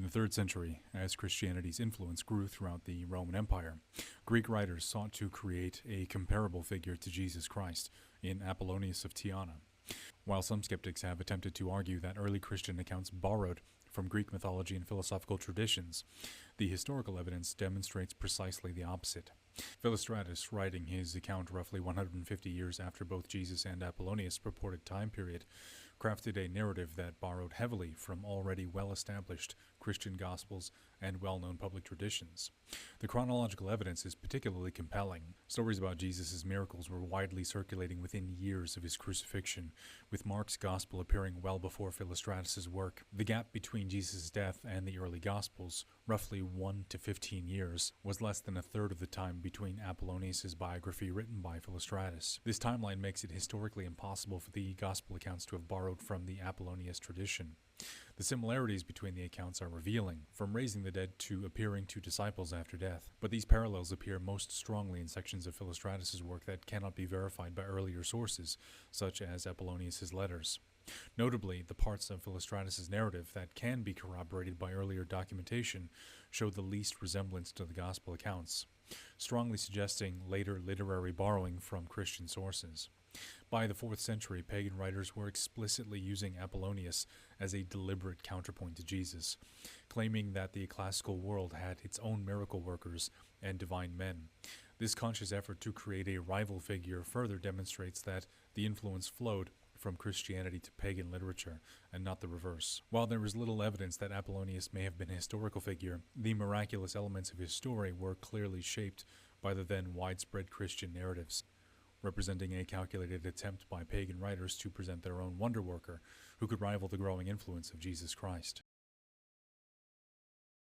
In the 3rd century, as Christianity's influence grew throughout the Roman Empire, Greek writers sought to create a comparable figure to Jesus Christ in Apollonius of Tyana. While some skeptics have attempted to argue that early Christian accounts borrowed from Greek mythology and philosophical traditions, the historical evidence demonstrates precisely the opposite. Philostratus, writing his account roughly 150 years after both Jesus and Apollonius' purported time period, crafted a narrative that borrowed heavily from already well-established Christian gospels and well-known public traditions. The chronological evidence is particularly compelling. Stories about Jesus' miracles were widely circulating within years of his crucifixion, with Mark's gospel appearing well before Philostratus' work. The gap between Jesus' death and the early gospels, roughly 1 to 15 years, was less than a third of the time between Apollonius' biography written by Philostratus. This timeline makes it historically impossible for the gospel accounts to have borrowed from the Apollonius tradition. The similarities between the accounts are revealing, from raising the dead to appearing to disciples after death. But these parallels appear most strongly in sections of Philostratus' work that cannot be verified by earlier sources, such as Apollonius' letters. Notably, the parts of Philostratus' narrative that can be corroborated by earlier documentation show the least resemblance to the gospel accounts, strongly suggesting later literary borrowing from Christian sources. By the 4th century, pagan writers were explicitly using Apollonius as a deliberate counterpoint to Jesus, claiming that the classical world had its own miracle workers and divine men. This conscious effort to create a rival figure further demonstrates that the influence flowed from Christianity to pagan literature, and not the reverse. While there is little evidence that Apollonius may have been a historical figure, the miraculous elements of his story were clearly shaped by the then widespread Christian narratives, representing a calculated attempt by pagan writers to present their own wonder worker who could rival the growing influence of Jesus Christ.